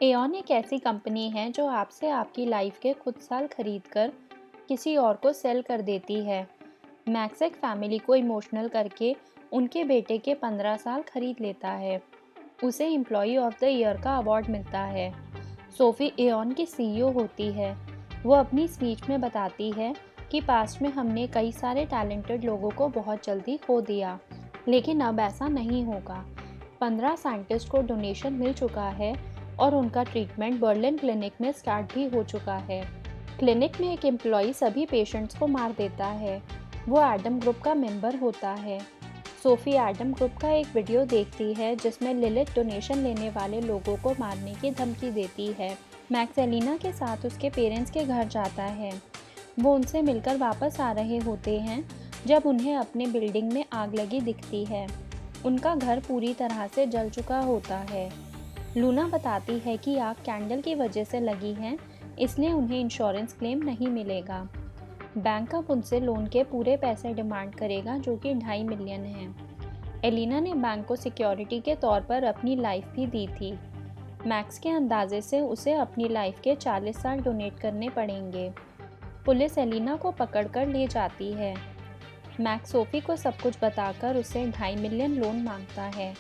Aon एक ऐसी company है जो आपसे आपकी लाइफ के कुछ साल खरीद कर किसी और को सेल कर देती है। मैक्स एक फैमिली को इमोशनल करके उनके बेटे के 15 साल खरीद लेता है। उसे एम्प्लॉय ऑफ द ईयर का अवार्ड मिलता है। सोफी एऑन की सीईओ होती है। वो अपनी स्पीच में बताती है कि पास्ट में हमने कई सारे टैलेंटेड लोगों को बहुत जल्दी खो दिया, लेकिन अब ऐसा नहीं होगा। 15 साइंटिस्ट को डोनेशन मिल चुका है और उनका ट्रीटमेंट बर्लिन क्लिनिक में स्टार्ट भी हो चुका है। क्लिनिक में एक एम्प्लॉय सभी पेशेंट्स को मार देता है। वो एडम ग्रुप का मेंबर होता है। सोफी एडम ग्रुप का एक वीडियो देखती है जिसमें लिलिथ डोनेशन लेने वाले लोगों को मारने की धमकी देती है। मैक्स एलिना के साथ उसके पेरेंट्स के घर जाता है। वो उनसे मिलकर वापस आ रहे होते हैं जब उन्हें अपने बिल्डिंग में आग लगी दिखती है। उनका घर पूरी तरह से जल चुका होता है। लूना बताती है कि आग कैंडल की वजह से लगी है, इसलिए उन्हें इंश्योरेंस क्लेम नहीं मिलेगा। बैंक अब उनसे लोन के पूरे पैसे डिमांड करेगा जो कि 2.5 मिलियन है। एलिना ने बैंक को सिक्योरिटी के तौर पर अपनी लाइफ भी दी थी। मैक्स के अंदाजे से उसे अपनी लाइफ के 40 साल डोनेट करने पड़ेंगे। पुलिस एलिना को पकड़कर ले जाती है। मैक्स सोफी को सब कुछ बताकर उसे 2.5 मिलियन लोन मांगता है।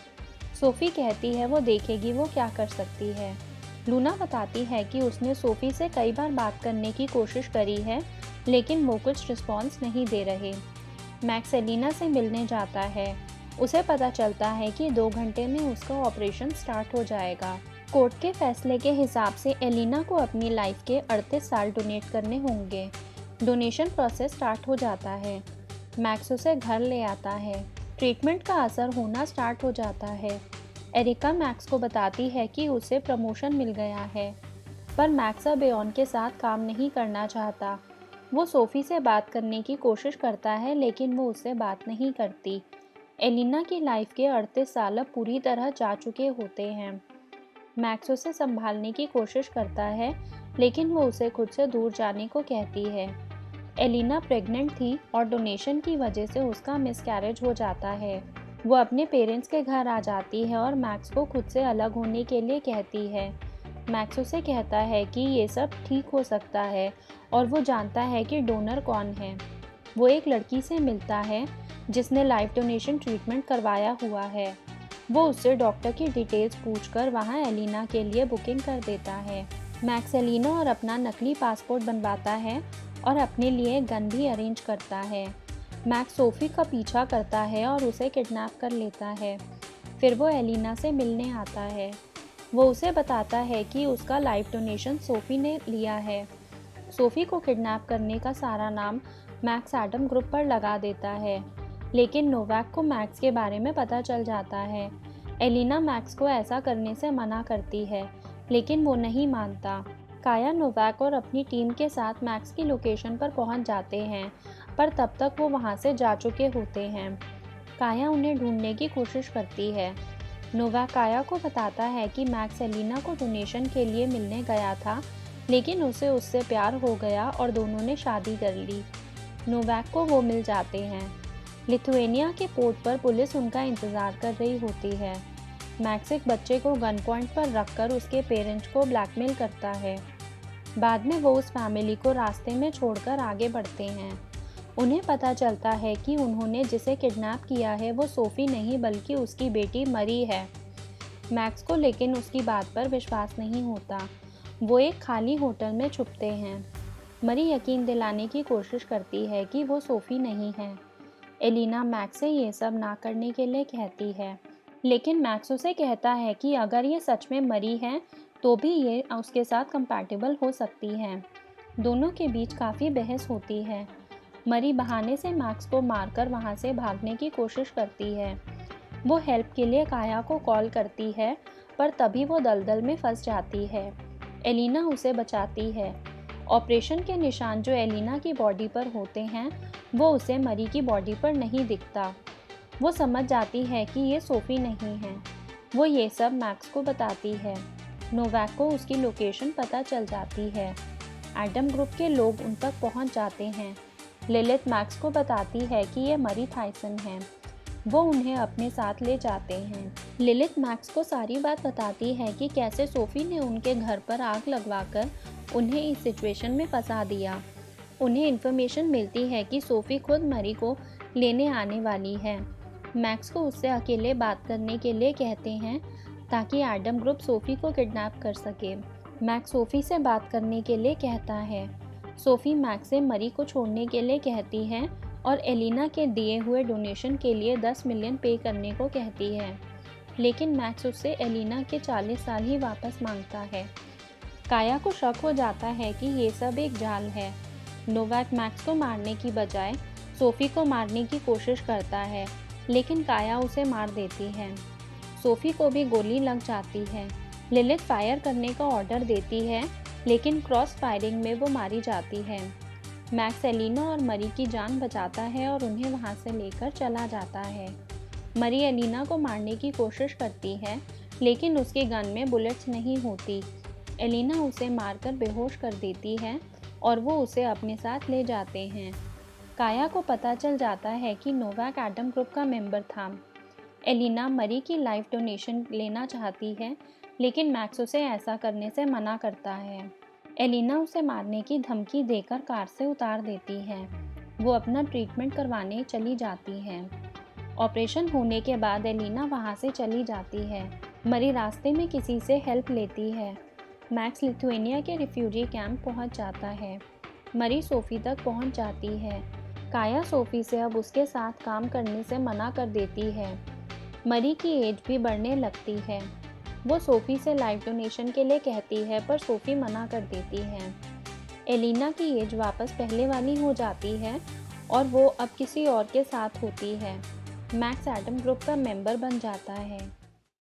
सोफी कहती है वो देखेगी वो क्या कर सकती है। लूना बताती है कि उसने सोफी से कई बार बात करने की कोशिश करी है, लेकिन वो कुछ रिस्पॉन्स नहीं दे रहे। मैक्स एलिना से मिलने जाता है। उसे पता चलता है कि 2 घंटे में उसका ऑपरेशन स्टार्ट हो जाएगा। कोर्ट के फैसले के हिसाब से एलिना को अपनी लाइफ के 38 साल डोनेट करने होंगे। डोनेशन प्रोसेस स्टार्ट हो जाता है। मैक्स उसे घर ले आता है। ट्रीटमेंट का असर होना स्टार्ट हो जाता है। एरिका मैक्स को बताती है कि उसे प्रमोशन मिल गया है, पर मैक्स अब एऑन के साथ काम नहीं करना चाहता। वो सोफी से बात करने की कोशिश करता है, लेकिन वो उससे बात नहीं करती। एलिना की लाइफ के 38 साल अब पूरी तरह जा चुके होते हैं। मैक्स उसे संभालने की कोशिश करता है, लेकिन वो उसे खुद से दूर जाने को कहती है। एलिना प्रेग्नेंट थी और डोनेशन की वजह से उसका मिसकैरेज हो जाता है। वो अपने पेरेंट्स के घर आ जाती है और मैक्स को खुद से अलग होने के लिए कहती है। मैक्स उसे कहता है कि ये सब ठीक हो सकता है और वो जानता है कि डोनर कौन है। वो एक लड़की से मिलता है जिसने लाइफ डोनेशन ट्रीटमेंट करवाया हुआ है। वो उससे डॉक्टर की डिटेल्स पूछकर वहाँ एलिना के लिए बुकिंग कर देता है। मैक्स एलिना और अपना नकली पासपोर्ट बनवाता है और अपने लिए गन भी अरेंज करता है। मैक्स सोफी का पीछा करता है और उसे किडनैप कर लेता है। फिर वो एलिना से मिलने आता है। वो उसे बताता है कि उसका लाइफ डोनेशन सोफी ने लिया है। सोफी को किडनैप करने का सारा नाम मैक्स एडम ग्रुप पर लगा देता है, लेकिन नोवाक को मैक्स के बारे में पता चल जाता है। एलिना मैक्स को ऐसा करने से मना करती है, लेकिन वो नहीं मानता। काया नोवाक और अपनी टीम के साथ मैक्स की लोकेशन पर पहुंच जाते हैं, पर तब तक वो वहां से जा चुके होते हैं। काया उन्हें ढूंढने की कोशिश करती है। नोवाक काया को बताता है कि मैक्स एलिना को डोनेशन के लिए मिलने गया था, लेकिन उसे उससे प्यार हो गया और दोनों ने शादी कर ली। नोवाक को वो मिल जाते हैं। लिथुएनिया के पोर्ट पर पुलिस उनका इंतज़ार कर रही होती है। मैक्स एक बच्चे को गन पॉइंट पर रखकर उसके पेरेंट्स को ब्लैकमेल करता है। बाद में वो उस फैमिली को रास्ते में छोड़कर आगे बढ़ते हैं। उन्हें पता चलता है कि उन्होंने जिसे किडनैप किया है वो सोफी नहीं बल्कि उसकी बेटी मरी है। मैक्स को लेकिन उसकी बात पर विश्वास नहीं होता। वो एक खाली होटल में छुपते हैं। मरी यकीन दिलाने की कोशिश करती है कि वो सोफी नहीं है। एलिना मैक्स से ये सब ना करने के लिए कहती है, लेकिन मैक्स उसे कहता है कि अगर ये सच में मरी है तो भी ये उसके साथ कंपैटिबल हो सकती है। दोनों के बीच काफ़ी बहस होती है। मरी बहाने से मैक्स को मारकर वहाँ से भागने की कोशिश करती है। वो हेल्प के लिए काया को कॉल करती है, पर तभी वो दलदल में फंस जाती है। एलिना उसे बचाती है। ऑपरेशन के निशान जो एलिना की बॉडी पर होते हैं वो उसे मरी की बॉडी पर नहीं दिखता। वो समझ जाती है कि ये सोफी नहीं है। वो ये सब मैक्स को बताती है। नोवाक को उसकी लोकेशन पता चल जाती है। एडम ग्रुप के लोग उन तक पहुंच जाते हैं। लिलिथ मैक्स को बताती है कि ये मरी थाइसन है। वो उन्हें अपने साथ ले जाते हैं। लिलिथ मैक्स को सारी बात बताती है कि कैसे सोफ़ी ने उनके घर पर आग लगवाकर उन्हें इस सिचुएशन में फंसा दिया। उन्हें इन्फॉर्मेशन मिलती है कि सोफ़ी खुद मरी को लेने आने वाली है। मैक्स को उससे अकेले बात करने के लिए कहते हैं ताकि एडम ग्रुप सोफ़ी को किडनैप कर सके। मैक्स सोफ़ी से बात करने के लिए कहता है। सोफ़ी मैक्स से मरी को छोड़ने के लिए कहती है और एलिना के दिए हुए डोनेशन के लिए 10 मिलियन पे करने को कहती है, लेकिन मैक्स उससे एलिना के 40 साल ही वापस मांगता है। काया को शक हो जाता है कि ये सब एक जाल है। नोवाक मैक्स को मारने की बजाय सोफ़ी को मारने की कोशिश करता है, लेकिन काया उसे मार देती है। सोफ़ी को भी गोली लग जाती है। लिलिथ फायर करने का ऑर्डर देती है, लेकिन क्रॉस फायरिंग में वो मारी जाती है। मैक्स एलिना और मरी की जान बचाता है और उन्हें वहां से लेकर चला जाता है। मरी एलिना को मारने की कोशिश करती है, लेकिन उसके गन में बुलेट्स नहीं होती। एलिना उसे मारकर बेहोश कर देती है और वो उसे अपने साथ ले जाते हैं। काया को पता चल जाता है कि नोवाक एडम ग्रुप का मेंबर था। एलिना मरी की लाइफ डोनेशन लेना चाहती है, लेकिन मैक्स उसे ऐसा करने से मना करता है। एलिना उसे मारने की धमकी देकर कार से उतार देती है। वो अपना ट्रीटमेंट करवाने चली जाती है। ऑपरेशन होने के बाद एलिना वहाँ से चली जाती है। मरी रास्ते में किसी से हेल्प लेती है। मैक्स लिथुएनिया के रिफ्यूजी कैंप पहुँच जाता है। मरी सोफ़ी तक पहुँच जाती है। काया सोफ़ी से अब उसके साथ काम करने से मना कर देती है। मरी की एज भी बढ़ने लगती है। वो सोफ़ी से लाइफ डोनेशन के लिए कहती है, पर सोफ़ी मना कर देती है। एलिना की एज वापस पहले वाली हो जाती है और वो अब किसी और के साथ होती है। मैक्स एडम ग्रुप का मेंबर बन जाता है।